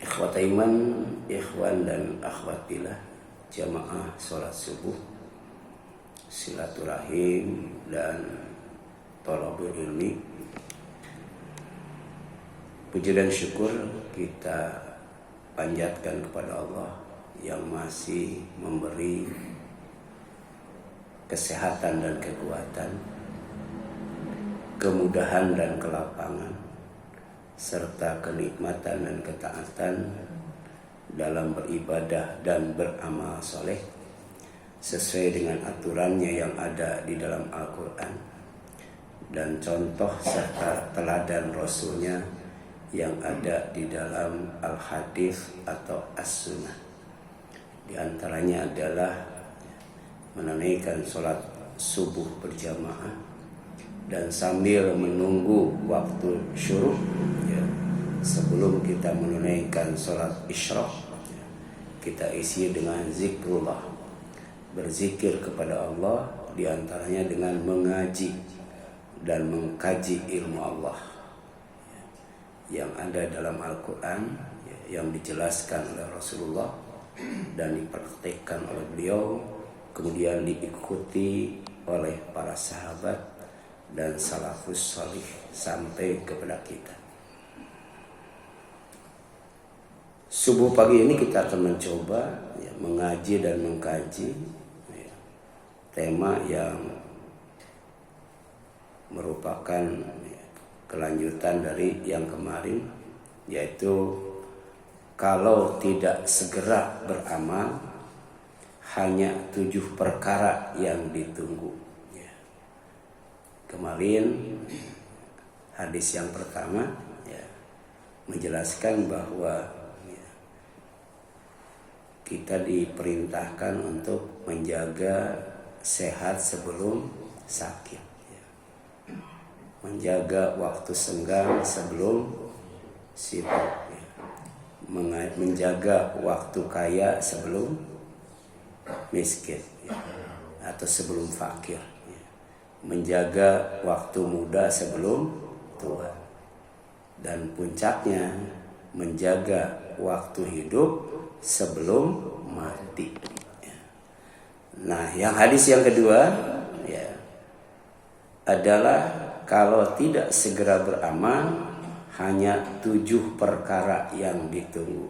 Ikhwat iman, ikhwan dan akhwatillah, jamaah sholat subuh, silaturahim dan thalabul ilmi. Puji dan syukur kita panjatkan kepada Allah yang masih memberi kesehatan dan kekuatan, kemudahan dan kelapangan, serta kenikmatan dan ketaatan dalam beribadah dan beramal soleh sesuai dengan aturannya yang ada di dalam Al-Quran dan contoh serta teladan Rasulnya yang ada di dalam Al-Hadis atau As-Sunnah. Di antaranya adalah menunaikan sholat subuh berjamaah dan sambil menunggu waktu syuruk sebelum kita menunaikan sholat isyraq, kita isi dengan zikrullah, berzikir kepada Allah, diantaranya dengan mengaji dan mengkaji ilmu Allah yang ada dalam Al-Quran, yang dijelaskan oleh Rasulullah dan dipraktikkan oleh beliau, kemudian diikuti oleh para sahabat dan salafus salih sampai kepada kita. Subuh pagi ini kita akan mencoba mengaji dan mengkaji tema yang merupakan kelanjutan dari yang kemarin, yaitu kalau tidak segera beramal hanya 7 perkara yang ditunggu. Kemarin hadis yang pertama menjelaskan bahwa kita diperintahkan untuk menjaga sehat sebelum sakit, menjaga waktu senggang sebelum sibuk, menjaga waktu kaya sebelum miskin atau sebelum fakir, menjaga waktu muda sebelum tua, dan puncaknya menjaga waktu hidup sebelum mati. Nah, yang hadis yang kedua adalah kalau tidak segera beramal hanya 7 perkara yang ditunggu.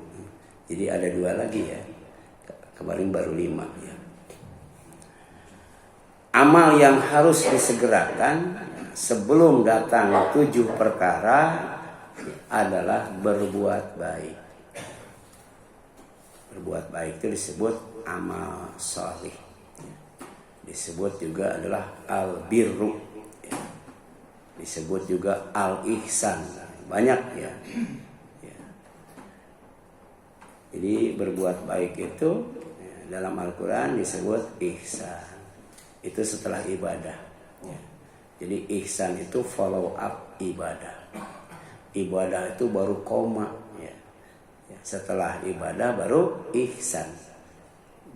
Jadi ada 2 lagi ya. Kemarin baru 5 ya. Amal yang harus disegerakan sebelum datang 7 perkara adalah berbuat baik. Berbuat baik itu disebut amal salih. Disebut juga adalah al-birru. Disebut juga al-ihsan. Banyak ya. Jadi berbuat baik itu dalam Al-Quran disebut ihsan. Itu setelah ibadah. Jadi ihsan itu follow up ibadah. Ibadah itu baru koma. Setelah ibadah baru ihsan,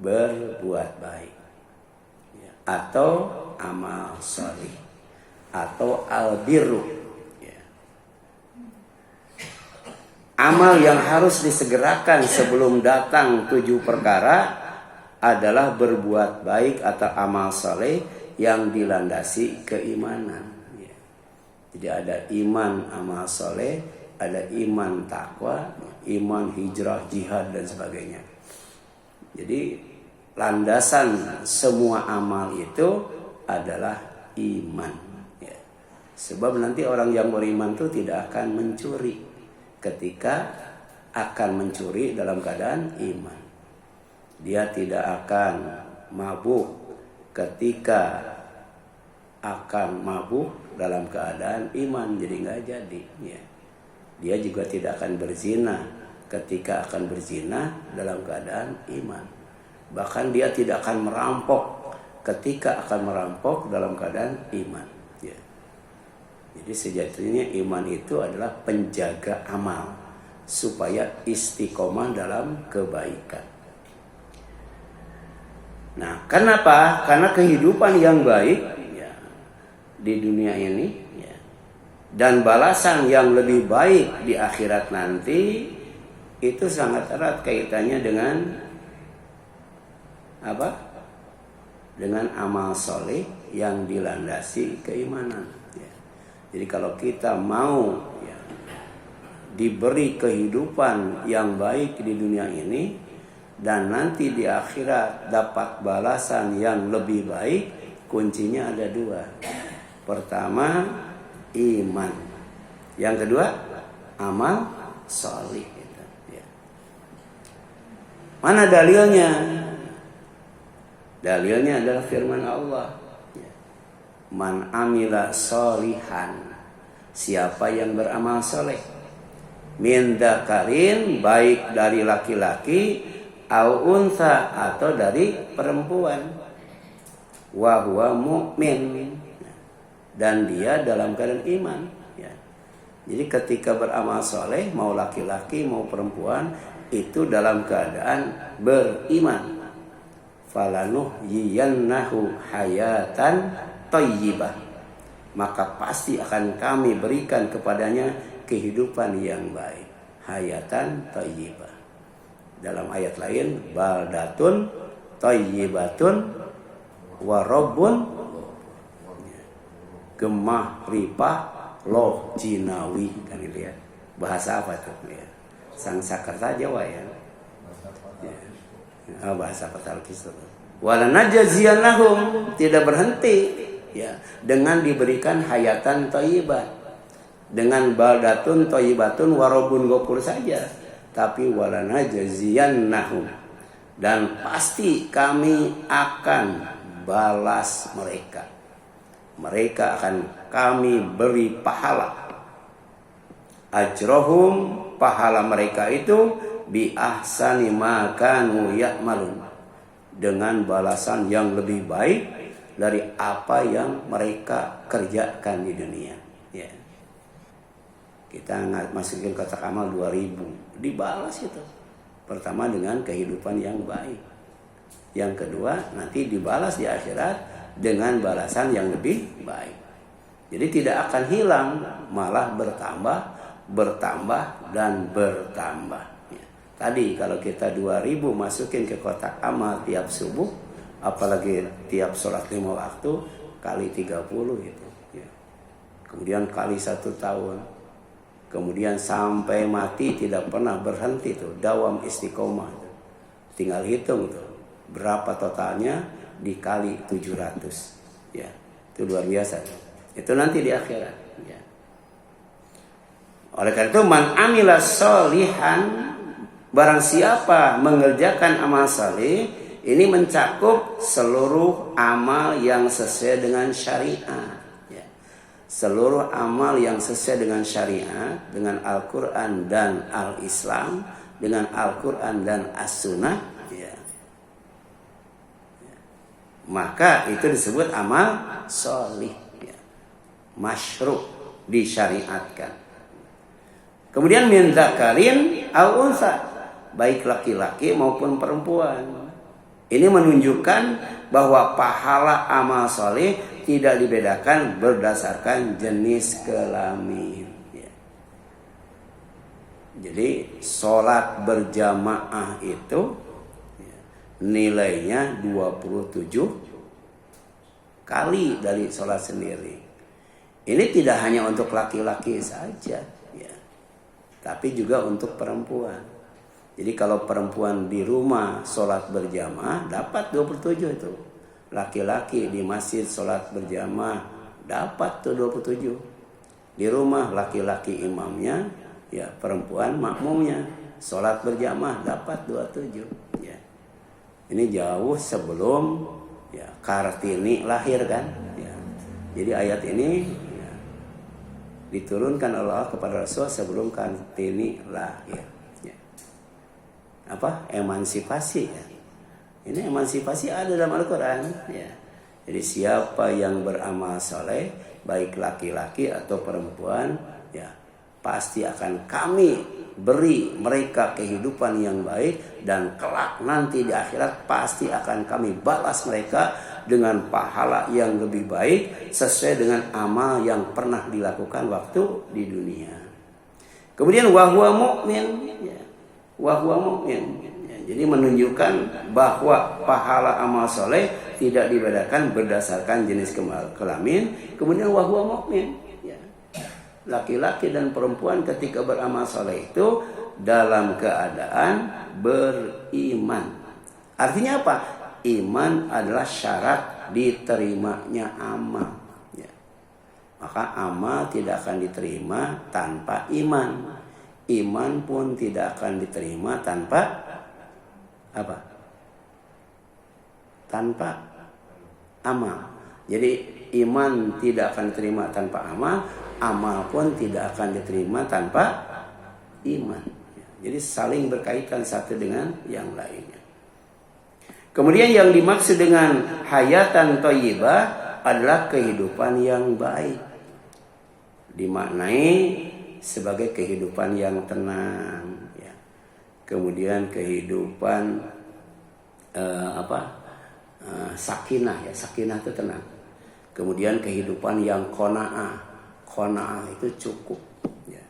berbuat baik, atau amal sholih, atau albirru. Amal yang harus disegerakan sebelum datang 7 perkara adalah berbuat baik atau amal sholih yang dilandasi keimanan. Jadi ada iman amal sholih, ada iman takwa, iman hijrah, jihad dan sebagainya. Jadi landasan semua amal itu adalah iman. Sebab nanti orang yang beriman itu tidak akan mencuri ketika akan mencuri dalam keadaan iman. Dia tidak akan mabuk ketika akan mabuk dalam keadaan iman, jadi nggak jadi. Dia juga tidak akan berzina ketika akan berzina dalam keadaan iman. Bahkan dia tidak akan merampok ketika akan merampok dalam keadaan iman. Jadi sejatinya iman itu adalah penjaga amal supaya istiqomah dalam kebaikan. Nah, kenapa? Karena kehidupan yang baik di dunia ini dan balasan yang lebih baik di akhirat nanti itu sangat erat kaitannya dengan apa? Dengan amal soleh yang dilandasi keimanan. Ya. Jadi kalau kita mau ya, diberi kehidupan yang baik di dunia ini dan nanti di akhirat dapat balasan yang lebih baik, kuncinya ada dua. Pertama, iman. Yang kedua, amal soleh. Ya. Mana dalilnya? Dalilnya adalah firman Allah. Man amila solihan. Siapa yang beramal soleh. Min dzakarin, baik dari laki-laki, au unsa, atau dari perempuan. Wa huwa mu'min. Dan dia dalam keadaan iman. Jadi ketika beramal soleh, mau laki-laki mau perempuan, itu dalam keadaan beriman. Falanuhyiyannahu hayatan thayyibah, maka pasti akan kami berikan kepadanya kehidupan yang baik, hayatan thayyibah. Dalam ayat lain, baldatun thayyibatun wa rabbun gemah ripah loh jinawi, kan itu ya. Bahasa apa tuh ya? Sang Sakerta Jawa ya. Bahasa Patalkis. Wala najziyannahum, tidak berhenti ya dengan diberikan hayatan thayyibah, dengan baldatun thayyibatun warabun ghafur saja, tapi wala najziyannahum, dan pasti kami akan balas mereka akan kami beri pahala, ajrohum, pahala mereka itu bi ahsani ma kanu ya'malun, dengan balasan yang lebih baik dari apa yang mereka kerjakan di dunia. Ya. Kita masukin kotak amal 2000, dibalas itu. Pertama dengan kehidupan yang baik. Yang kedua nanti dibalas di akhirat dengan balasan yang lebih baik. Jadi tidak akan hilang, malah bertambah dan bertambah. Tadi kalau kita 2000 masukin ke kotak amal tiap subuh, apalagi tiap sholat 5 waktu, kali 30 itu. Ya. Kemudian kali 1 tahun. Kemudian sampai mati tidak pernah berhenti tuh, dawam istiqomah. Tinggal hitung tuh, berapa totalnya dikali 700. Ya, itu luar biasa. Itu nanti di akhirat. Ya. Oleh karena itu, man amila sholihan, barang siapa mengerjakan amal saleh, ini mencakup seluruh amal yang sesuai dengan syariat. Ya. Seluruh amal yang sesuai dengan syariat, dengan Al-Quran dan Al-Islam, dengan Al-Quran dan As-Sunnah, ya. Maka itu disebut amal sholih. Ya. Masyru', disyariatkan. Kemudian min dzakarin aw unsa, baik laki-laki maupun perempuan. Ini menunjukkan bahwa pahala amal soleh tidak dibedakan berdasarkan jenis kelamin. Ya. Jadi sholat berjamaah itu ya, nilainya 27 kali dari sholat sendiri. Ini tidak hanya untuk laki-laki saja, ya, tapi juga untuk perempuan. Jadi kalau perempuan di rumah sholat berjamaah dapat 27 itu. Laki-laki di masjid sholat berjamaah dapat tuh 27. Di rumah laki-laki imamnya, ya perempuan makmumnya. Sholat berjamaah dapat 27. Ya. Ini jauh sebelum ya, Kartini lahir kan. Ya. Jadi ayat ini ya, diturunkan Allah kepada Rasul sebelum Kartini lahir. Apa? Emansipasi ya. Ini emansipasi ada dalam Al-Quran ya. Jadi siapa yang beramal soleh, baik laki-laki atau perempuan, ya pasti akan kami beri mereka kehidupan yang baik, dan kelak nanti di akhirat pasti akan kami balas mereka dengan pahala yang lebih baik sesuai dengan amal yang pernah dilakukan waktu di dunia. Kemudian wa huwa mu'min ya. wa huwa mu'min. Ya, jadi menunjukkan bahwa pahala amal soleh tidak dibedakan berdasarkan jenis kelamin. Kemudian wa huwa mu'min. Ya. Laki-laki dan perempuan ketika beramal soleh itu dalam keadaan beriman. Artinya apa? Iman adalah syarat diterimanya amal. Ya. Maka amal tidak akan diterima tanpa iman. Iman pun tidak akan diterima tanpa apa? Tanpa amal. Jadi iman tidak akan diterima tanpa amal, amal pun tidak akan diterima tanpa iman. Jadi saling berkaitan satu dengan yang lainnya. Kemudian yang dimaksud dengan hayatan thayyibah adalah kehidupan yang baik. Dimaknai sebagai kehidupan yang tenang, ya. Kemudian kehidupan sakinah, ya, sakinah itu tenang. Kemudian kehidupan yang qanaah, qanaah itu cukup, ya.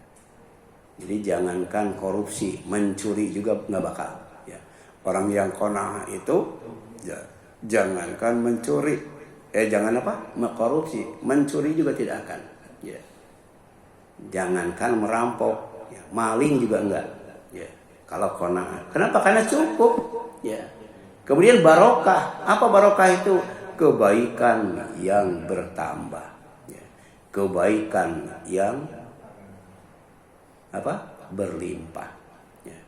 Jadi jangankan korupsi, mencuri juga nggak bakal, ya. Orang yang qanaah itu, ya, jangankan mencuri, korupsi, mencuri juga tidak akan, ya. Jangankan merampok, ya, maling juga enggak, ya. Kalau qanaah. Kenapa? Karena cukup, ya. Kemudian barokah. Apa barokah itu? Kebaikan yang bertambah, ya. Kebaikan yang berlimpah, ya.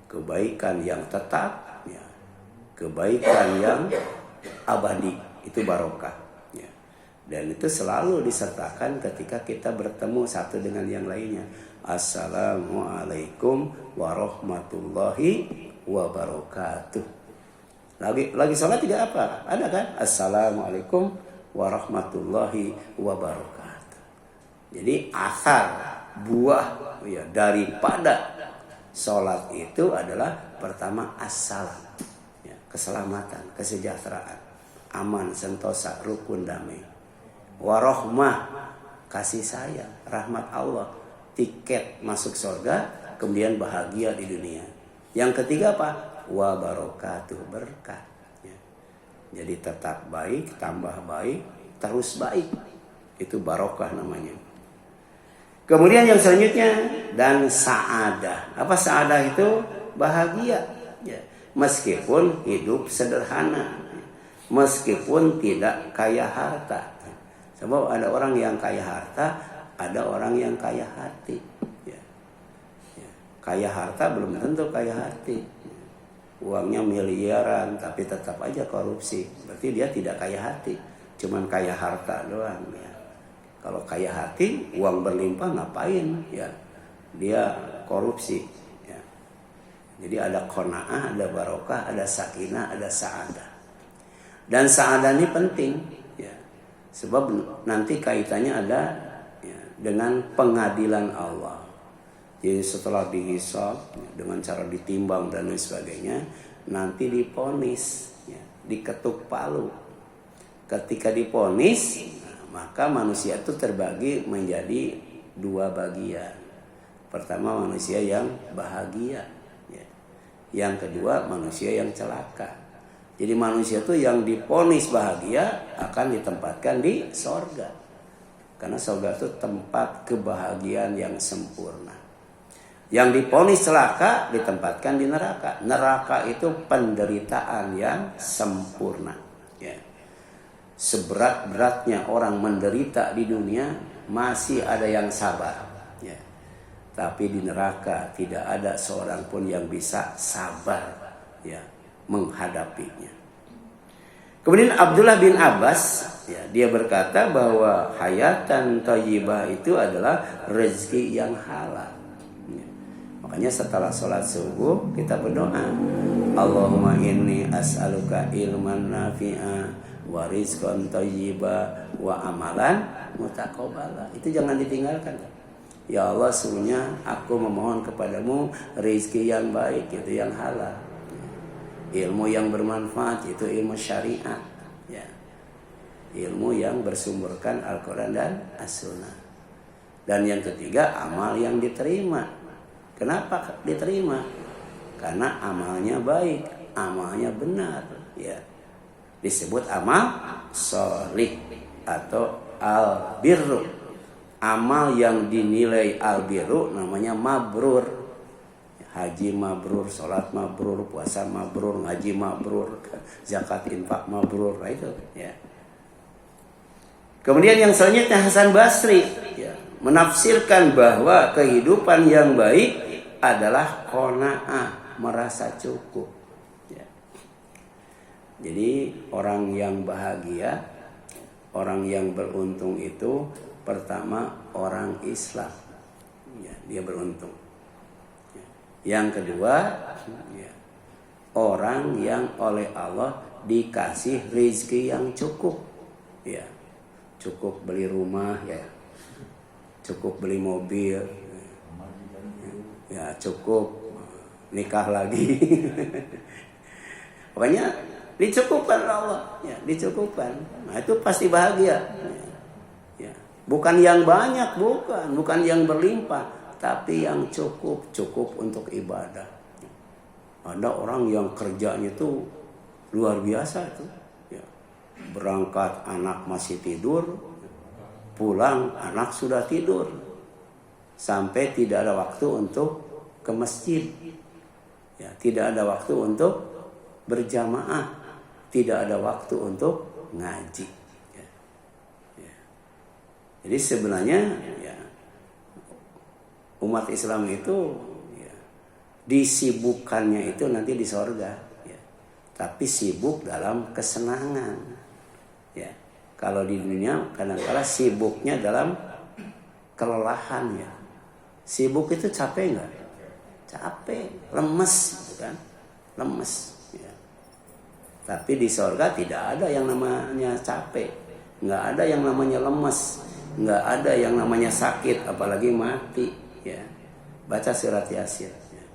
Kebaikan yang tetap, ya. Kebaikan yang abadi, itu barokah. Dan itu selalu disertakan ketika kita bertemu satu dengan yang lainnya. Assalamualaikum warahmatullahi wabarakatuh. Lagi sholat tidak apa? Ada kan? Assalamualaikum warahmatullahi wabarakatuh. Jadi asar, buah, ya, daripada sholat itu adalah pertama assalam, ya, keselamatan, kesejahteraan, aman, sentosa, rukun, damai. Warohmah, kasih sayang, rahmat Allah, tiket masuk surga, kemudian bahagia di dunia. Yang ketiga apa? Wabarakatuh, berkah, ya. Jadi tetap baik, tambah baik, terus baik. Itu barokah namanya. Kemudian yang selanjutnya, dan sa'adah. Apa sa'adah itu? Bahagia, ya. Meskipun hidup sederhana, meskipun tidak kaya harta. Sebab ada orang yang kaya harta, ada orang yang kaya hati, ya. Ya. Kaya harta belum tentu kaya hati. Uangnya miliaran tapi tetap aja korupsi. Berarti dia tidak kaya hati, cuman kaya harta doang, ya. Kalau kaya hati, uang berlimpah ngapain, ya? Dia korupsi, ya. Jadi ada qanaah, ada barokah, ada sakinah, ada sa'adah. Dan sa'adah ini penting, ya. Sebab nanti kaitannya ada, ya, dengan pengadilan Allah. Jadi setelah dihisab, ya, dengan cara ditimbang dan lain sebagainya, nanti diponis, ya, diketuk palu. Ketika diponis, maka manusia itu terbagi menjadi dua bagian. Pertama manusia yang bahagia, ya. Yang kedua manusia yang celaka. Jadi manusia itu yang diponis bahagia akan ditempatkan di sorga. Karena sorga itu tempat kebahagiaan yang sempurna. Yang diponis celaka ditempatkan di neraka. Neraka itu penderitaan yang sempurna, ya. Seberat-beratnya orang menderita di dunia, masih ada yang sabar, ya. Tapi di neraka tidak ada seorang pun yang bisa sabar, ya, menghadapinya. Kemudian Abdullah bin Abbas, ya, dia berkata bahwa hayatan thayyibah itu adalah rezeki yang halal, ya. Makanya setelah sholat subuh kita berdoa, Allahumma inni as'aluka ilman nafi'a wa rizqan thayyiba wa amalan mutaqabbala. Itu jangan ditinggalkan. Ya Allah, sungguhnya aku memohon kepadamu rezeki yang baik, itu yang halal. Ilmu yang bermanfaat, itu ilmu syariat, ya. Ilmu yang bersumberkan Al-Quran dan As-Sunnah. Dan yang ketiga, amal yang diterima. Kenapa diterima? karena amalnya baik, amalnya benar, ya. Disebut amal sholih atau al-birru. Amal yang dinilai al-birru namanya mabrur. Haji mabrur, sholat mabrur, puasa mabrur, ngaji mabrur, zakat infak mabrur, nah itu, ya. Kemudian yang selanjutnya Hasan Basri, ya, menafsirkan bahwa kehidupan yang baik adalah qanaah, merasa cukup. Ya. Jadi orang yang bahagia, orang yang beruntung itu pertama orang Islam, ya, dia beruntung. Ya. Yang kedua, ya, orang yang oleh Allah dikasih rezeki yang cukup, ya, cukup beli rumah, ya, cukup beli mobil, ya, cukup nikah lagi. Pokoknya dicukupkan oleh Allah, ya, dicukupkan. Nah itu pasti bahagia. Ya. Bukan yang banyak, bukan yang berlimpah, tapi yang cukup untuk ibadah. Ada orang yang kerjanya itu luar biasa itu. Ya. Berangkat anak masih tidur, pulang anak sudah tidur, sampai tidak ada waktu untuk ke masjid, ya, tidak ada waktu untuk berjamaah, tidak ada waktu untuk ngaji. Ya. Ya. Jadi sebenarnya, ya, umat Islam itu, ya, disibukkannya itu nanti di sorga, ya. Tapi sibuk dalam kesenangan, ya. Kalau di dunia kadang-kadang sibuknya dalam kelelahan, ya. Sibuk itu capek nggak? Capek, lemes, gitu kan? Lemes. Ya. Tapi di sorga tidak ada yang namanya capek, nggak ada yang namanya lemes, nggak ada yang namanya sakit, apalagi mati. Ya. Baca surat Yasin. Ya.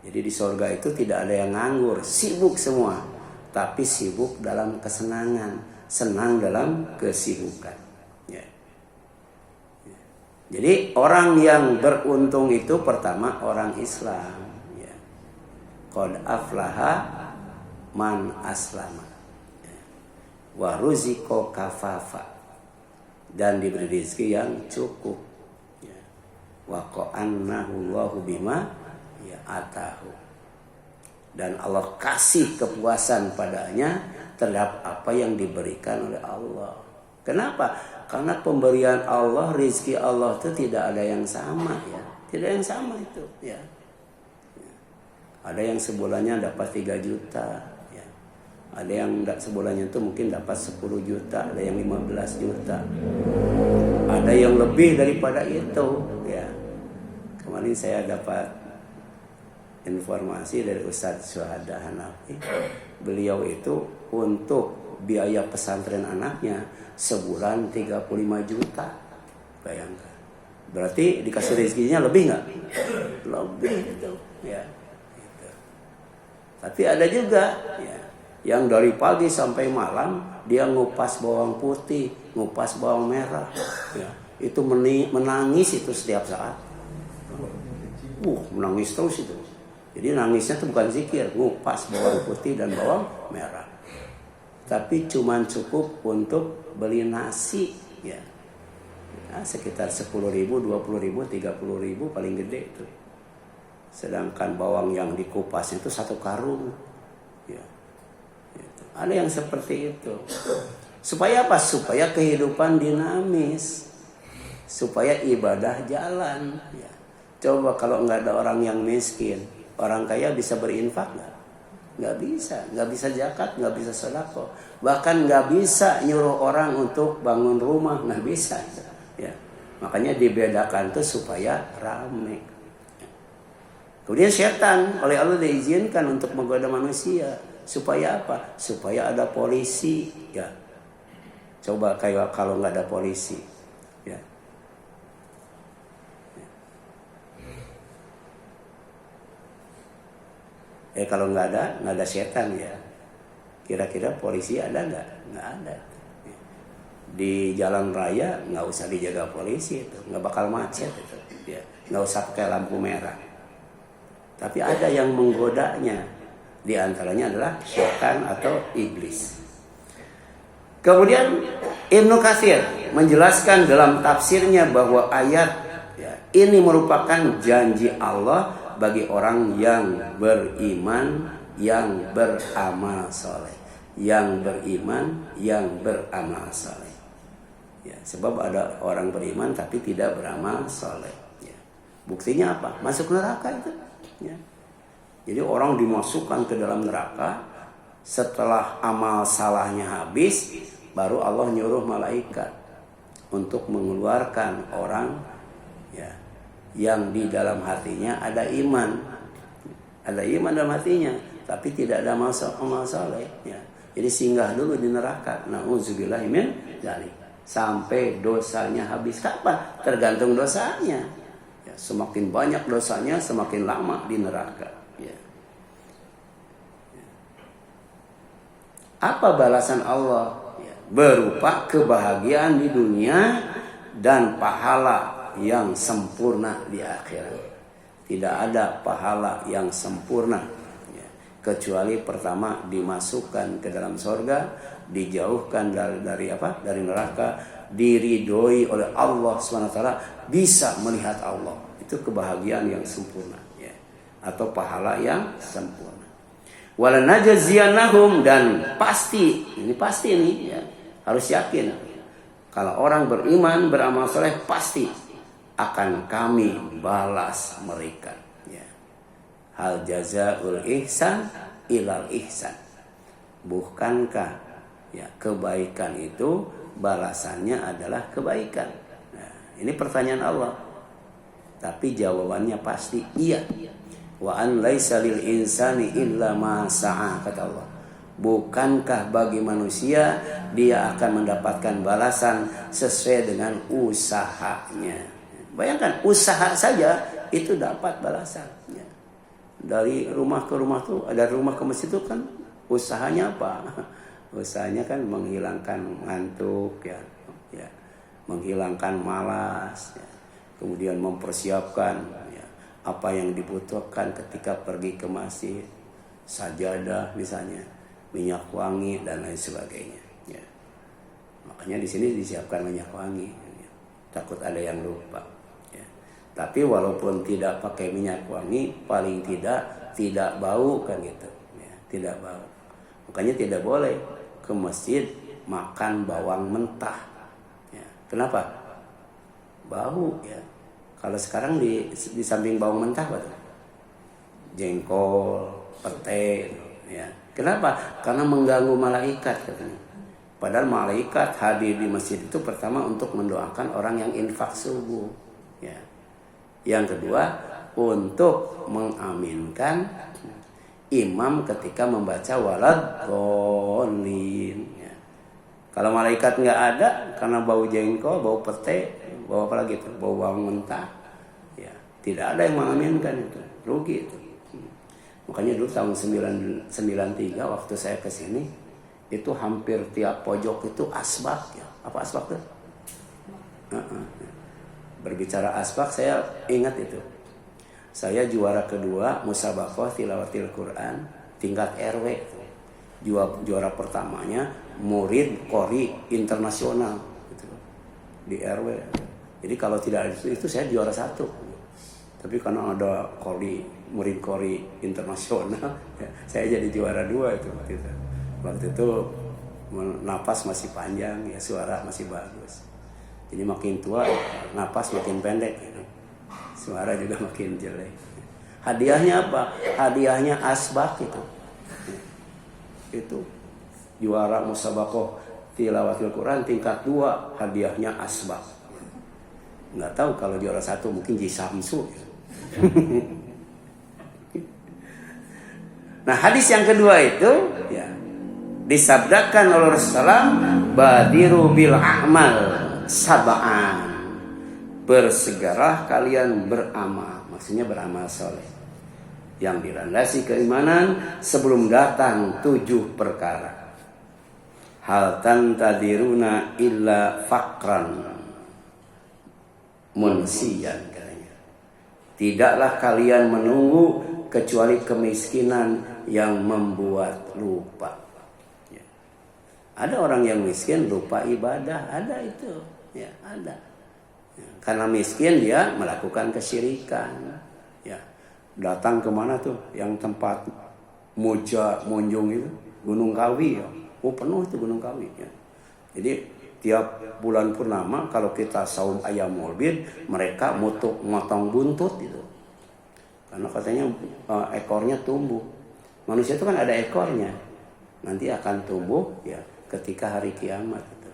Jadi di sorga itu tidak ada yang nganggur, sibuk semua, tapi sibuk dalam kesenangan, senang dalam kesibukan. Ya. Jadi orang yang beruntung itu pertama orang Islam, ya. Qad aflaha man aslama, ya. Wa ruziqa kafafa, dan diberi rezeki yang cukup, ya. Wa qannahu Allahu bima ya atahu, dan Allah kasih kepuasan padanya terhadap apa yang diberikan oleh Allah. Kenapa? Karena pemberian Allah, rezeki Allah itu tidak ada yang sama, ya. Tidak yang sama itu, ya. Ada yang sebulannya dapat 3 juta, ya. Ada yang sebulannya itu mungkin dapat 10 juta, ada yang 15 juta. Ada yang lebih daripada itu, ya. Kemarin saya dapat informasi dari Ustadz Syuhada Hanafi. Beliau itu untuk biaya pesantren anaknya sebulan 35 juta. Bayangkan. Berarti dikasih rezekinya lebih nggak? Lebih itu, ya. Gitu. Tapi ada juga, ya, yang dari pagi sampai malam dia ngupas bawang putih, ngupas bawang merah, ya. Itu menangis itu setiap saat. Menangis terus itu. Jadi nangisnya itu bukan zikir, ngupas bawang putih dan bawang merah. Tapi cuman cukup untuk beli nasi, ya. Nah, sekitar 10.000, 20.000, 30.000 paling gede itu. Sedangkan bawang yang dikupas itu 1 karung, ya. Gitu. Ada yang seperti itu. Supaya apa? Supaya kehidupan dinamis, supaya ibadah jalan, ya. Coba kalau nggak ada orang yang miskin, orang kaya bisa berinfak nggak? Nggak bisa, nggak bisa zakat, nggak bisa sedekah, bahkan nggak bisa nyuruh orang untuk bangun rumah, nggak bisa, ya. Makanya dibedakan tuh supaya ramai. Kemudian setan oleh Allah diizinkan untuk menggoda manusia supaya apa? Supaya ada polisi, ya. Coba kayak kalau nggak ada polisi, ya. Kalau nggak ada setan, ya. Kira-kira polisi ada nggak? Nggak ada. Di jalan raya nggak usah dijaga polisi itu, nggak bakal macet itu, ya. Nggak usah pakai lampu merah. tapi ada yang menggodanya. Di antaranya adalah syaitan atau iblis. Kemudian Ibnu Katsir menjelaskan dalam tafsirnya bahwa ayat ini merupakan janji Allah bagi orang yang beriman, yang beramal soleh, yang beriman, yang beramal soleh. Ya, sebab ada orang beriman tapi tidak beramal soleh. Ya. Buktinya apa? Masuk neraka itu. Ya. Jadi orang dimasukkan ke dalam neraka setelah amal salahnya habis, baru Allah nyuruh malaikat untuk mengeluarkan orang ya, yang di dalam hatinya ada iman. Ada iman dalam hatinya, tapi tidak ada amal saleh. Ya. Jadi singgah dulu di neraka. Nauzubillah min dzalik. Sampai dosanya habis. Kapan? Tergantung dosanya. Ya, semakin banyak dosanya, semakin lama di neraka. Ya. Apa balasan Allah? Ya, berupa kebahagiaan di dunia dan pahala yang sempurna di akhirat. Tidak ada pahala yang sempurna ya, kecuali pertama dimasukkan ke dalam sorga, dijauhkan dari neraka, diridhoi oleh Allah SWT, bisa melihat Allah. Itu kebahagiaan yang sempurna ya, atau pahala yang sempurna. Walanajziyannahum, dan pasti ini ya, harus yakin kalau orang beriman beramal soleh pasti akan kami balas mereka ya. Hal jazaul ihsan ilal ihsan. Bukankah ya kebaikan itu balasannya adalah kebaikan? Nah, ini pertanyaan Allah. Tapi jawabannya pasti iya. Wa an laisa lil insani illa ma sa'a, kata Allah. Bukankah bagi manusia dia akan mendapatkan balasan sesuai dengan usahanya? Bayangkan, usaha saja itu dapat balasan. Ya. Dari rumah ke rumah tuh, dari rumah ke masjid itu kan usahanya apa? Usahanya kan menghilangkan ngantuk, ya, menghilangkan malas, ya. Kemudian mempersiapkan ya, apa yang dibutuhkan ketika pergi ke masjid, sajadah misalnya, minyak wangi dan lain sebagainya. Ya. Makanya di sini disiapkan minyak wangi, ya. Takut ada yang lupa. Tapi walaupun tidak pakai minyak wangi, paling tidak bau kan gitu, ya, tidak bau. Makanya tidak boleh ke masjid makan bawang mentah. Ya. Kenapa? Bau ya. Kalau sekarang di samping bawang mentah apa tuh? Jengkol, pete, ya. Kenapa? Karena mengganggu malaikat katanya. Padahal malaikat hadir di masjid itu pertama untuk mendoakan orang yang infak subuh. Ya. Yang kedua, untuk mengaminkan imam ketika membaca waladhdallin. Ya. Kalau malaikat nggak ada karena bau jengkol, bau pete, bau apa lagi itu, bau bawang mentah, ya tidak ada yang mengaminkan itu, rugi itu. Makanya dulu tahun 93 waktu saya kesini, itu hampir tiap pojok itu asbak ya. Apa asbak tuh? Berbicara asbak, saya ingat itu. Saya juara kedua musabaqah tilawatil Quran tingkat RW. Juara pertamanya murid qori internasional gitu, di RW. Jadi kalau tidak itu saya juara satu. Tapi karena ada murid qori internasional, ya, saya jadi juara 2 itu waktu itu. Waktu itu napas masih panjang, ya suara masih bagus. Jadi makin tua, napas makin pendek, gitu. Suara juga makin jelek. Hadiahnya apa? Hadiahnya asbak itu. Itu juara musabaqah tilawatil Quran tingkat 2, hadiahnya asbak. Nggak tahu kalau juara 1 mungkin Jisamsu. Nah, hadis yang kedua itu ya disabdakan oleh Rasulullah, badiru bil a'mal sab'an, bersegeralah kalian beramal, maksudnya beramal soleh yang dilandasi keimanan sebelum datang 7 perkara. Hal tantadiruna illa faqran munsiyan, katanya. Tidaklah kalian menunggu kecuali kemiskinan yang membuat lupa. Ya. Ada orang yang miskin lupa ibadah, ada itu, ya ada. Ya. Karena miskin dia melakukan kesyirikan. Ya. Datang kemana tuh? Yang tempat munjung itu, Gunung Kawi. Ya. Oh penuh itu Gunung Kawi. Ya. Jadi tiap bulan purnama kalau kita saum ayam maulid, mereka motong buntut itu. Karena katanya ekornya tumbuh. Manusia itu kan ada ekornya. Nanti akan tumbuh ya ketika hari kiamat itu.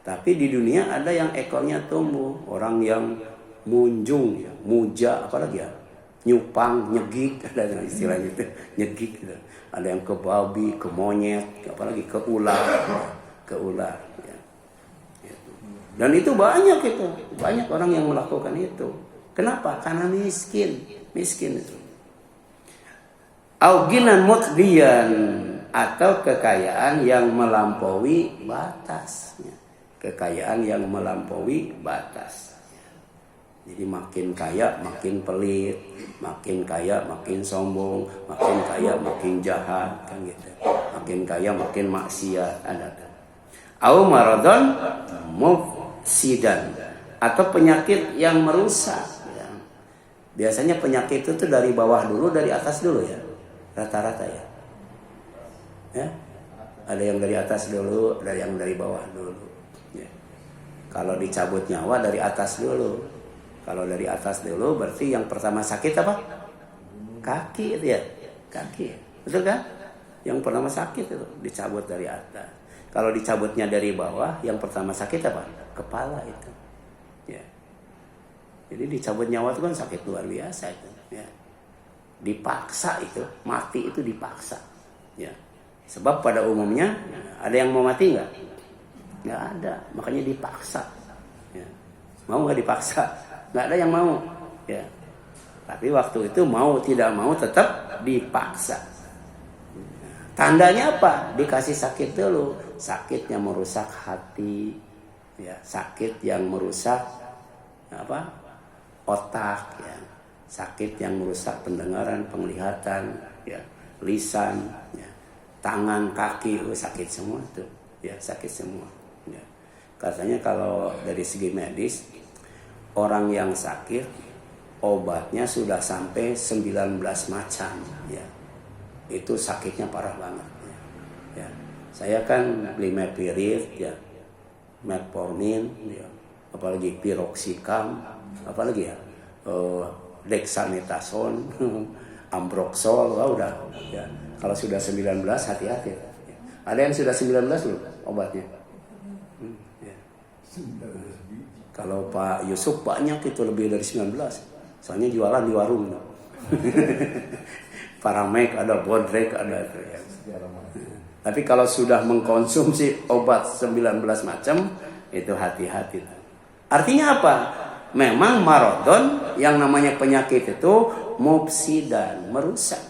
Tapi di dunia ada yang ekornya tumbuh. Orang yang munjung ya, muja apalagi ya. Nyupang, nyegik, ada istilah gitu. Nyegik gitu. Ada yang ke babi, ke monyet, apalagi ke ular. Ke ular ya. Dan itu banyak itu. Banyak orang yang melakukan itu. Kenapa? Karena miskin itu. Auginan mutbiyan, atau kekayaan yang melampaui batas. Kekayaan yang melampaui batas. Jadi makin kaya makin pelit, makin kaya makin sombong, makin kaya makin jahat, kan gitu. Makin kaya makin maksiat, ada. Au maradon mufsidan, atau penyakit yang merusak. Biasanya penyakit itu tuh dari bawah dulu, dari atas dulu ya. Rata-rata ya. Ya. Ada yang dari atas dulu, ada yang dari bawah dulu. Ya. Kalau dicabut nyawa dari atas dulu. Kalau dari atas dulu berarti yang pertama sakit apa? Kaki itu ya. Kaki. Betul kan? Yang pertama sakit itu dicabut dari atas. Kalau dicabutnya dari bawah, yang pertama sakit apa? Kepala itu. Ya. Jadi dicabut nyawa itu kan sakit luar biasa itu. Ya. Dipaksa itu, mati itu dipaksa. Ya. Sebab pada umumnya ada yang mau mati nggak? Nggak ada, makanya dipaksa. Ya. Mau nggak dipaksa? Nggak ada yang mau. Ya. Tapi waktu itu mau tidak mau tetap dipaksa. Tandanya apa? Dikasih sakit dulu. Sakit yang merusak hati. Ya. Sakit yang merusak apa? Otak, ya. Sakit yang merusak pendengaran, penglihatan, ya. Lisan, ya. Tangan, kaki, sakit semua tuh, ya sakit semua. Ya. Katanya kalau dari segi medis, orang yang sakit obatnya sudah sampai 19 macam, ya. Itu sakitnya parah banget. Ya. Saya kan beli mepirit, ya, metformin, ya. Apalagi piroxicam, apalagi ya, dexamethasone, ambroxol, udah. Ya. Kalau sudah 19 hati-hati. Ya. Ada yang sudah 19 belum obatnya? Ya. Kalau Pak Yusuf banyak itu lebih dari 19. Soalnya jualan di warung. Paramek ada, Bodrek ada. Ya. Tapi kalau sudah mengkonsumsi obat 19 macam, itu hati-hati. Artinya apa? Memang maradon yang namanya penyakit itu mufsidan, merusak.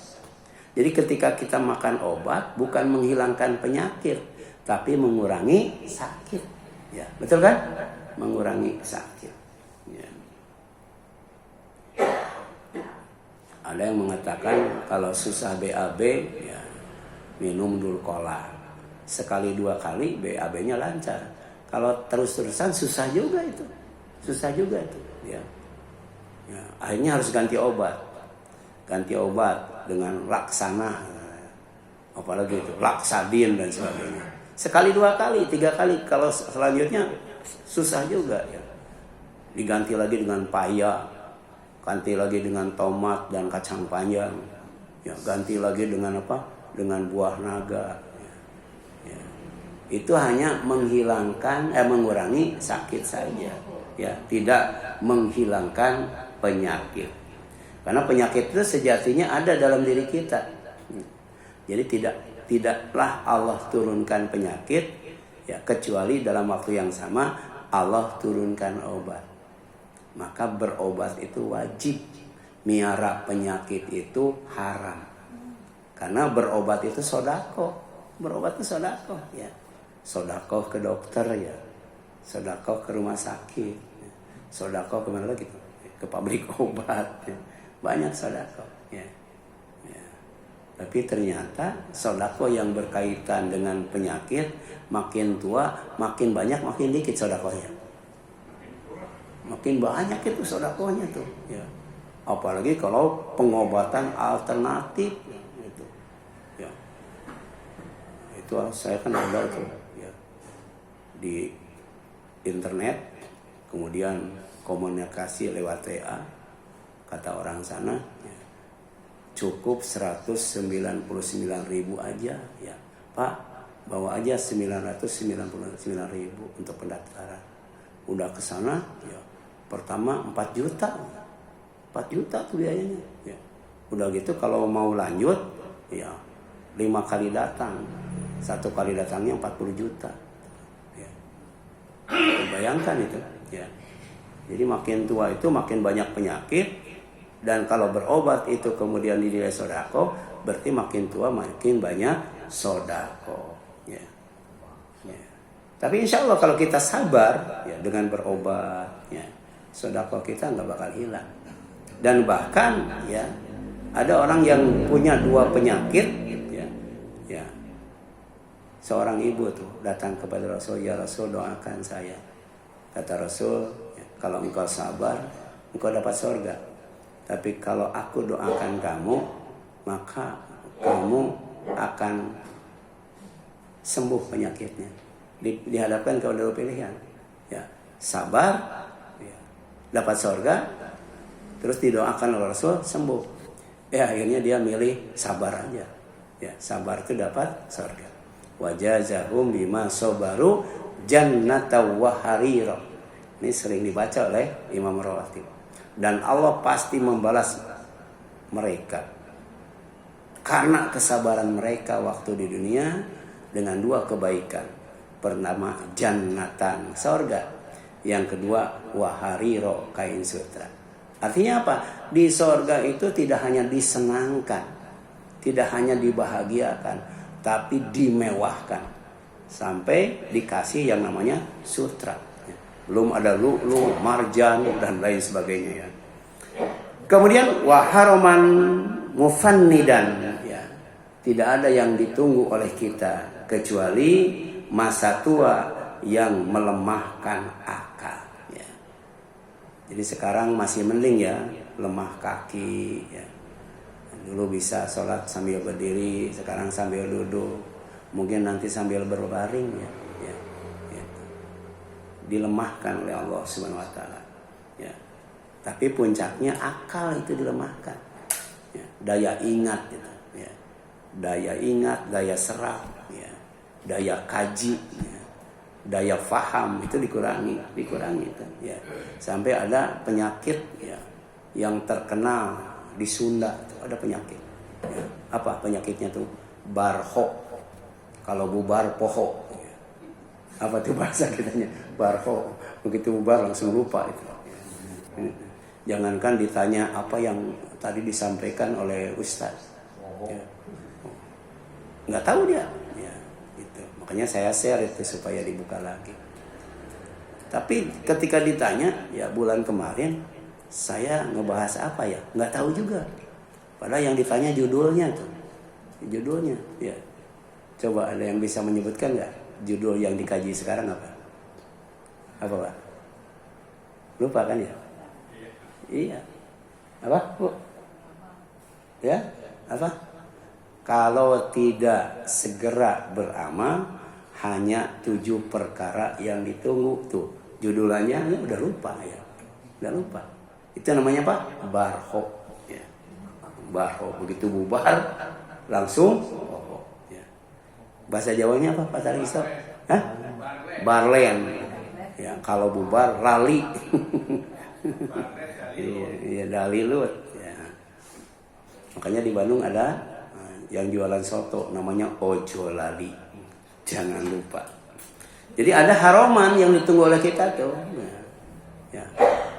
Jadi ketika kita makan obat bukan menghilangkan penyakit, tapi mengurangi sakit. Ya, betul kan? Mengurangi sakit. Ya. Ada yang mengatakan kalau susah BAB, ya, minum dulu cola. Sekali dua kali BAB-nya lancar. Kalau terus-terusan susah juga itu. Susah juga itu. Ya. Ya, akhirnya harus ganti obat. Ganti obat dengan laksana. Apalagi itu, laksadin dan sebagainya. Sekali, dua kali, tiga kali. Kalau selanjutnya susah juga. Ya. Diganti lagi dengan paya. Ganti lagi dengan tomat dan kacang panjang. Ya, ganti lagi dengan apa? Dengan buah naga. Ya. Itu hanya mengurangi sakit saja, ya, tidak menghilangkan penyakit. Karena penyakit itu sejatinya ada dalam diri kita. Jadi tidaklah Allah turunkan penyakit, ya, kecuali dalam waktu yang sama Allah turunkan obat. Maka berobat itu wajib. Miara penyakit itu haram. Karena berobat itu sodako. Berobat itu sodako, ya. Sodako ke dokter, ya. Sodako ke rumah sakit. Ya. Sodako kemana lagi? Ke pabrik obat. Ya. Banyak sodako, ya. Tapi ternyata sodako yang berkaitan dengan penyakit, makin tua, makin banyak, makin dikit sodakonya. Makin banyak itu sodakonya tuh. Ya. Apalagi kalau pengobatan alternatif. Gitu. Ya. Itu saya kan ada tuh. Ya. Di internet, kemudian komunikasi lewat WA, kata orang sana, ya, cukup 199.000 aja, ya Pak, bawa aja 999.000 untuk pendaftaran. Udah ke sana, ya, pertama 4 juta tuh biayanya, ya. Udah gitu kalau mau lanjut, ya 5 kali datang, 1 kali datangnya 40 juta. Bayangkan itu, ya. Jadi makin tua itu makin banyak penyakit, dan kalau berobat itu kemudian dinilai sodako, berarti makin tua makin banyak sodako. Ya. Ya. Tapi insya Allah kalau kita sabar, ya, dengan berobat, ya, sodako kita nggak bakal hilang. Dan bahkan, ya, ada orang yang punya 2 penyakit, ya, ya. Seorang ibu tuh datang kepada Rasul, ya Rasul doakan saya. Kata Rasul, ya, kalau engkau sabar, engkau dapat surga. Tapi kalau aku doakan kamu, maka kamu akan sembuh penyakitnya. Dihadapkan kepada 2 pilihan. Ya, sabar, ya, dapat surga, terus didoakan oleh Rasul sembuh. Ya akhirnya dia milih sabar aja. Ya, sabar itu dapat surga. Wajazahum bima sabaru jannata wa harira. Ini sering dibaca oleh Imam Rawatib. Dan Allah pasti membalas mereka karena kesabaran mereka waktu di dunia dengan 2 kebaikan. Pertama jannatan, surga. Yang kedua wahariro, kain sutra. Artinya apa? Di surga itu tidak hanya disenangkan, tidak hanya dibahagiakan, tapi dimewahkan sampai dikasih yang namanya sutra. Belum ada lu'lu, marjan dan lain sebagainya, ya. Kemudian waharoman mufannidan, ya. Tidak ada yang ditunggu oleh kita kecuali masa tua yang melemahkan akal, ya. Jadi sekarang masih mending, ya, lemah kaki, ya. Dulu bisa sholat sambil berdiri, sekarang sambil duduk, mungkin nanti sambil berbaring, ya, ya, ya. Dilemahkan oleh Allah Subhanahu Wa Taala, ya. Tapi puncaknya akal itu dilemahkan, ya. Daya ingat, gitu, ya. Daya ingat, daya serap, ya. Daya kaji, ya. Daya faham itu dikurangi itu, ya. Sampai ada penyakit, ya, yang terkenal di Sunda itu ada penyakit, ya. Apa penyakitnya tuh? Barho. Kalau bubar poho, ya. Apa tuh bahasa kitanya? Barho. Begitu bubar langsung lupa itu, ya. Jangankan ditanya apa yang tadi disampaikan oleh Ustaz, ya. Nggak tahu dia, ya, itu. Makanya saya share itu supaya dibuka lagi. Tapi ketika ditanya, ya bulan kemarin saya ngebahas apa ya, nggak tahu juga. Padahal yang ditanya judulnya tuh, judulnya, ya. Coba ada yang bisa menyebutkan nggak judul yang dikaji sekarang apa? Apa Pak? Lupa kan ya? Iya. Apa Bu? Ya? Apa? Kalau tidak segera beramal, hanya 7 perkara yang ditunggu tuh. Judulnya ya udah lupa, ya. Udah lupa. Itu namanya apa? Barho, ya. Barho, begitu bubar langsung, ya. Bahasa Jawanya apa Pak Taristo? Hah? Barlen. Ya, kalau bubar rali. Iya, dalilut, ya. Makanya di Bandung ada yang jualan soto namanya Ojo Lali. Jangan lupa. Jadi ada haroman yang ditunggu oleh kita tuh. Ya.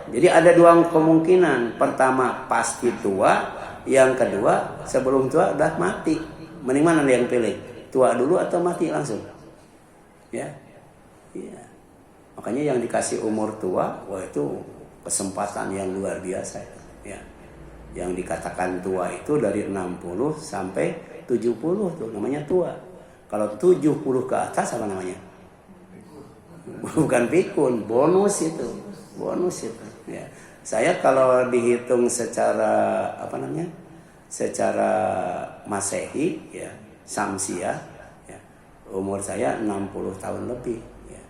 Jadi ada 2 kemungkinan. Pertama pasti tua, yang kedua sebelum tua udah mati. Mending mana yang pilih? Tua dulu atau mati langsung? Ya. Iya. Makanya yang dikasih umur tua, wah itu kesempatan yang luar biasa, ya. Yang dikatakan tua itu dari 60 sampai 70 tuh namanya tua. Kalau 70 ke atas apa namanya? Bukan pikun, bonus itu. Ya. Saya kalau dihitung secara apa namanya? Secara Masehi ya, Samsiah ya, umur saya 60 tahun lebih ya.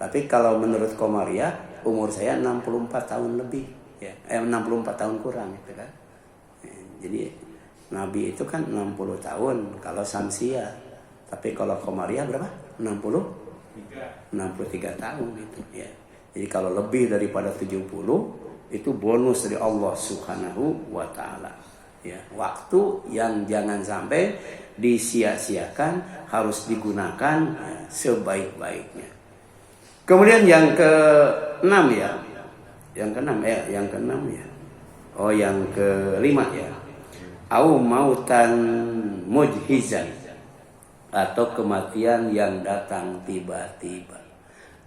Tapi kalau menurut Komariah umur saya 64 tahun lebih ya. 64 tahun kurang gitu kan. Ya, jadi Nabi itu kan 60 tahun kalau Samsiah. Tapi kalau Komariah berapa? 63 tahun itu ya. Jadi kalau lebih daripada 70 itu bonus dari Allah Subhanahu wa taala. Ya, waktu yang jangan sampai disia-siakan, harus digunakan ya, sebaik-baiknya. Kemudian yang ke-6 ya. Yang ke-6 ya. Oh, yang ke-5 ya. Au mautan mujhizan, atau kematian yang datang tiba-tiba.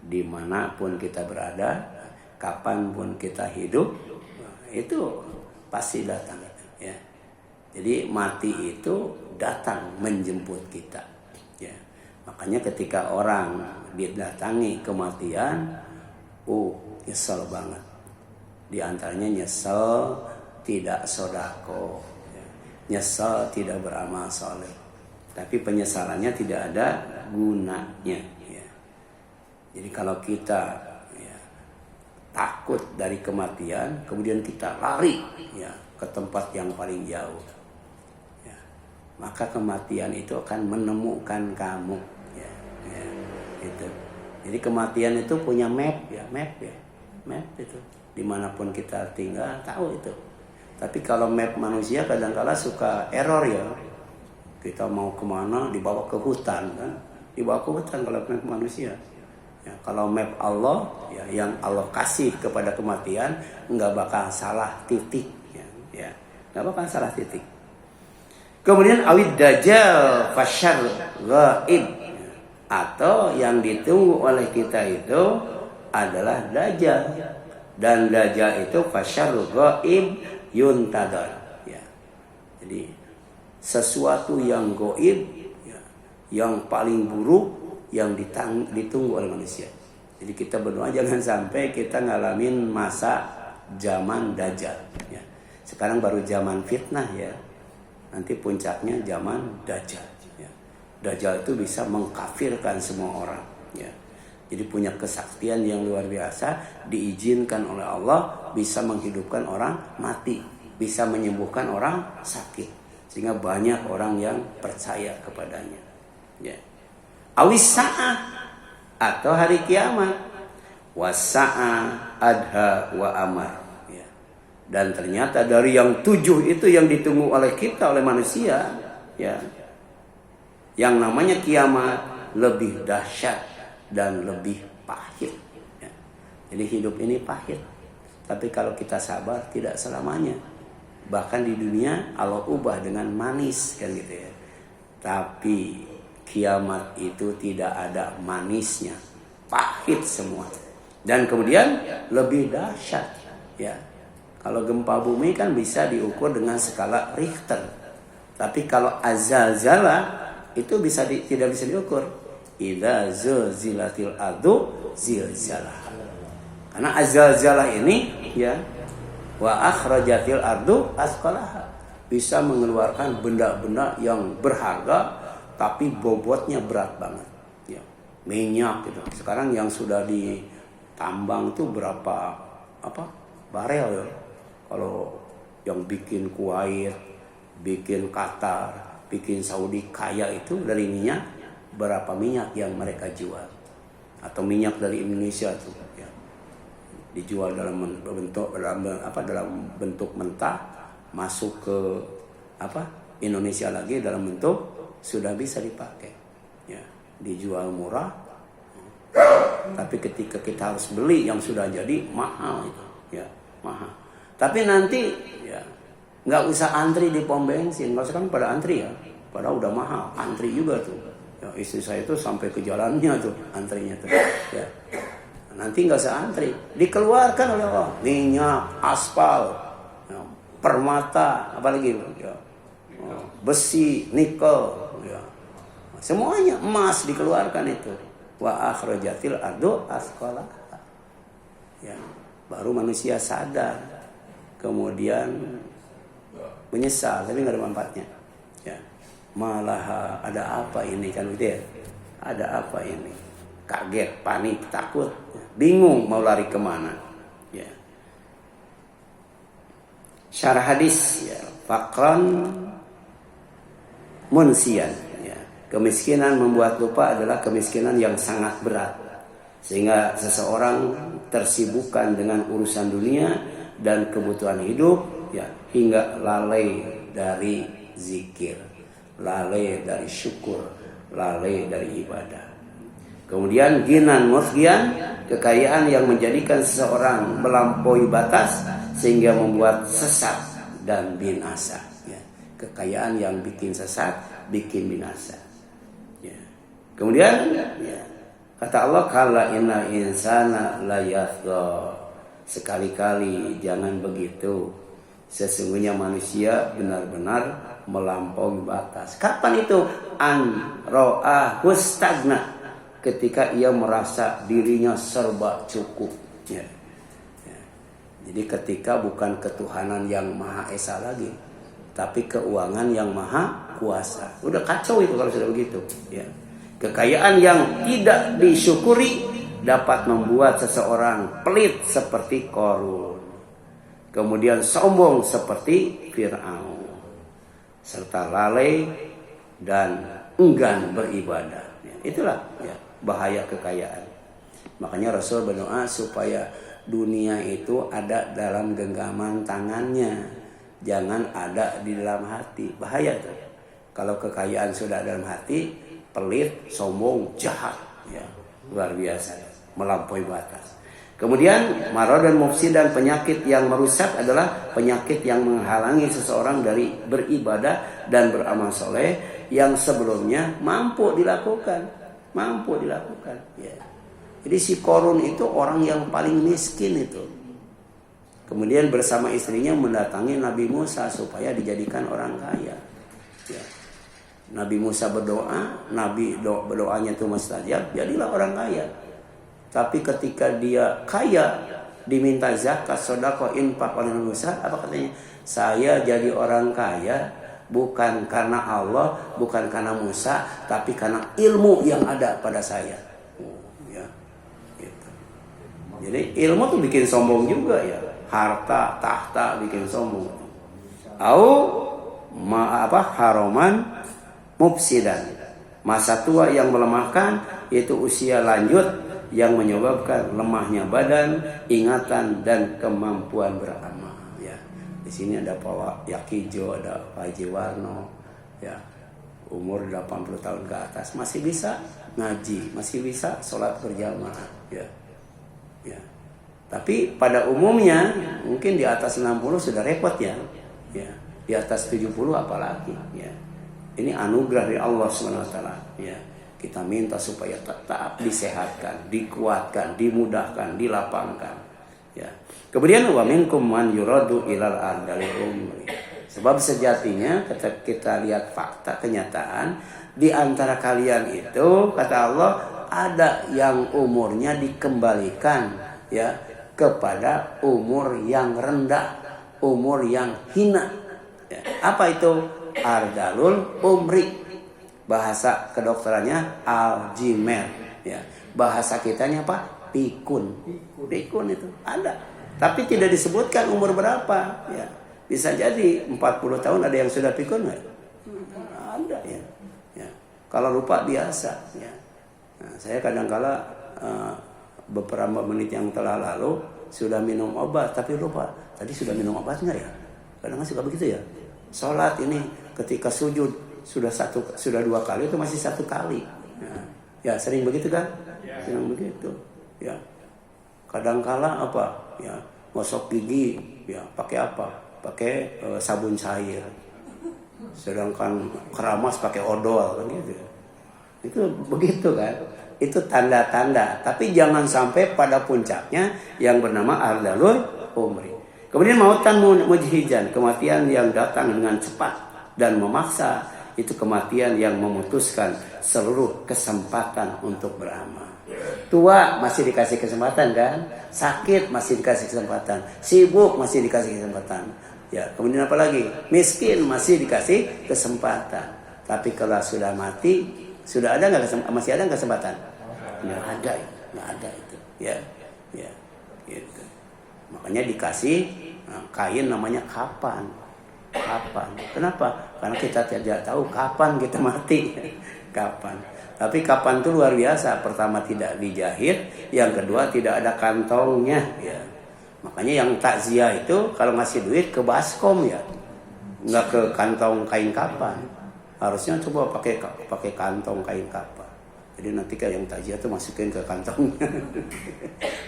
Dimanapun kita berada, kapanpun kita hidup, itu pasti datang ya. Jadi mati itu datang menjemput kita ya. Makanya ketika orang didatangi kematian, nyesel banget. Di antaranya nyesel tidak sodako, nyesel tidak beramal soleh, tapi penyesalannya tidak ada gunanya ya. Jadi kalau kita ya, takut dari kematian, kemudian kita lari ya ke tempat yang paling jauh ya, maka kematian itu akan menemukan kamu ya, ya itu. Jadi kematian itu punya map itu, dimanapun kita tinggal tahu itu. Tapi kalau map manusia kadang-kala suka error ya. Kita mau kemana dibawa ke hutan kan? Dibawa ke hutan kalau map manusia. Ya, kalau map Allah ya, yang Allah kasih kepada kematian nggak bakal salah titik ya, nggak bakal salah titik. Kemudian awid dajjal fasyar ghaib, atau yang ditunggu oleh kita itu adalah dajjal, dan dajjal itu fasyar ghaib yuntadar ya. Jadi sesuatu yang gaib ya, yang paling buruk yang ditunggu oleh manusia. Jadi kita berdoa jangan sampai kita ngalamin masa zaman dajjal ya. Sekarang baru zaman fitnah ya. Nanti puncaknya zaman dajjal ya. Dajjal itu bisa mengkafirkan semua orang ya. Jadi punya kesaktian yang luar biasa, diizinkan oleh Allah, bisa menghidupkan orang mati, bisa menyembuhkan orang sakit, sehingga banyak orang yang percaya kepadanya. Ya. Awis sa'ah, atau hari kiamat, wasa'ah adha wa amar. Ya. Dan ternyata dari yang 7 itu yang ditunggu oleh kita, oleh manusia, ya, yang namanya kiamat lebih dahsyat dan lebih pahit ya. Jadi hidup ini pahit, tapi kalau kita sabar tidak selamanya. Bahkan di dunia Allah ubah dengan manis kan gitu ya. Tapi kiamat itu tidak ada manisnya, pahit semua. Dan kemudian lebih dahsyat ya. Kalau gempa bumi kan bisa diukur dengan skala Richter, tapi kalau azalzala itu tidak bisa diukur. Idza zulzilatil ardu zilzalah. Karena azalzalah ini ya, wa akhrajatil ardu asqalaha, bisa mengeluarkan benda-benda yang berharga tapi bobotnya berat banget ya. Minyak gitu. Sekarang yang sudah ditambang tuh berapa barel ya. Kalau yang bikin Kuwait, bikin Qatar, bikin Saudi kaya itu dari minyak, berapa minyak yang mereka jual. Atau minyak dari Indonesia tuh ya, dijual dalam bentuk mentah, masuk ke Indonesia lagi dalam bentuk sudah bisa dipakai ya, dijual murah. Tapi ketika kita harus beli yang sudah jadi, mahal itu ya, mahal. Tapi nanti ya nggak usah antri di pom bensin. Kalau sekarang pada antri ya, padahal udah mahal, antri juga tuh ya. Istri saya tuh sampai ke jalannya tuh antrinya tuh ya. Nanti nggak usah antri, dikeluarkan oleh Allah minyak, aspal ya, permata, apalagi ya, besi, nikel, ya. Semuanya emas dikeluarkan itu. Wa akhrajatil ardu asqalaha. Ya, baru manusia sadar. Kemudian menyesal tapi nggak ada manfaatnya. Ya. Malah ada apa ini kan gitu ya? Ada apa ini? Kaget, panik, takut, bingung mau lari kemana. Ya. Syarah hadis ya, faqran munsian. Kemiskinan membuat lupa adalah kemiskinan yang sangat berat. Sehingga seseorang tersibukkan dengan urusan dunia dan kebutuhan hidup ya, hingga lalai dari zikir, lalai dari syukur, lalai dari ibadah. Kemudian ginan mufgian, kekayaan yang menjadikan seseorang melampaui batas sehingga membuat sesat dan binasa. Ya. Kekayaan yang bikin sesat, bikin binasa. Kemudian ya, kata Allah kala inna insana la yatgha. Sekali-kali jangan begitu. Sesungguhnya manusia benar-benar melampaui batas. Kapan itu? An ra'ahu stagna. Ketika ia merasa dirinya serba cukup. Ya. Ya. Jadi ketika bukan ketuhanan yang Maha Esa lagi, tapi keuangan yang Maha Kuasa. Udah kacau itu kalau sudah begitu. Ya. Kekayaan yang tidak disyukuri dapat membuat seseorang pelit seperti Qarun. Kemudian sombong seperti Fir'aun. Serta lalai dan enggan beribadah. Ya, itulah ya, bahaya kekayaan. Makanya Rasul berdoa supaya dunia itu ada dalam genggaman tangannya. Jangan ada di dalam hati. Bahaya tuh. Kalau kekayaan sudah dalam hati, pelit, sombong, jahat, ya, luar biasa, melampaui batas. Kemudian marad dan mufsid dan penyakit yang merusak adalah penyakit yang menghalangi seseorang dari beribadah dan beramal soleh yang sebelumnya mampu dilakukan. Ya. Jadi si Qarun itu orang yang paling miskin itu. Kemudian bersama istrinya mendatangi Nabi Musa supaya dijadikan orang kaya. Ya. Nabi Musa berdoa, berdoanya itu mustajab, jadilah orang kaya. Tapi ketika dia kaya, diminta zakat, sedekah, infak oleh Nabi Musa, apa katanya? Saya jadi orang kaya bukan karena Allah, bukan karena Musa, tapi karena ilmu yang ada pada saya. Ya, gitu. Jadi ilmu tuh bikin sombong juga ya. Harta, tahta bikin sombong. Haroman mufsidan, masa tua yang melemahkan, yaitu usia lanjut yang menyebabkan lemahnya badan, ingatan dan kemampuan beramal. Ya, di sini ada Pak Yakijo, ada Pak Haji Warno, ya, umur 80 tahun ke atas masih bisa ngaji, masih bisa sholat berjamaah. Ya, ya. Tapi pada umumnya mungkin di atas 60 sudah repot ya, ya, di atas 70 apalagi. Ya. Ini anugerah dari Allah SWT. Ya, kita minta supaya tetap disehatkan, dikuatkan, dimudahkan, dilapangkan. Ya. Kemudian wa minkum man yuradu ilal ardali umri. Sebab sejatinya ketika kita lihat fakta kenyataan, di antara kalian itu kata Allah ada yang umurnya dikembalikan ya kepada umur yang rendah, umur yang hina. Ya. Apa itu? Ardalul umri, bahasa kedokterannya Alzheimer, ya. Bahasa kitanya apa? Pikun itu ada, tapi tidak disebutkan umur berapa. Ya. Bisa jadi 40 tahun ada yang sudah pikun nggak? Ada ya. Ya. Kalau lupa biasa. Ya. Nah, saya kadang-kala beberapa menit yang telah lalu sudah minum obat tapi lupa. Tadi sudah minum obat nggak ya? Kadang-kadang suka begitu ya. Sholat ini ketika sujud sudah 2 kali itu masih 1 kali. Ya sering begitu kan? Sering begitu. Ya. Kadangkala apa? Ya gosok gigi, ya pakai apa? Pakai sabun cair. Sedangkan keramas pakai odol kan gitu. Itu begitu kan? Itu tanda-tanda. Tapi jangan sampai pada puncaknya yang bernama ardalul umri. Kemudian mautan mujhijan, kematian yang datang dengan cepat dan memaksa, itu kematian yang memutuskan seluruh kesempatan untuk beramal. Tua masih dikasih kesempatan kan? Sakit masih dikasih kesempatan. Sibuk masih dikasih kesempatan. Ya, kemudian apa lagi? Miskin masih dikasih kesempatan. Tapi kalau sudah mati, sudah ada nggak masih ada nggak kesempatan? Nggak ada, nggak ada itu. Ya, ya, gitu. Makanya dikasih kain namanya kapan. Kapan? Kenapa? Karena kita tidak tahu kapan kita mati. Kapan? Tapi kapan itu luar biasa. Pertama tidak dijahit, yang kedua tidak ada kantongnya. Ya. Makanya yang takziah itu kalau ngasih duit ke baskom ya, nggak ke kantong kain kapan. Harusnya coba pakai kantong kain kapan. Jadi nanti kayak yang takziah itu masukin ke kantongnya.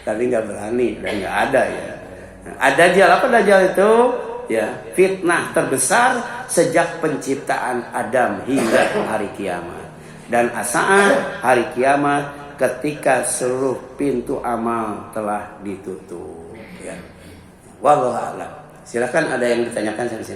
Tapi nggak berani dan nggak ada ya. Nah, Ad-Dajjal apa Dajjal itu? Ya, fitnah terbesar sejak penciptaan Adam hingga hari kiamat. Dan as-saah hari kiamat ketika seluruh pintu amal telah ditutup. Ya. Wallahu a'lam. Silakan ada yang ditanyakan sama saya.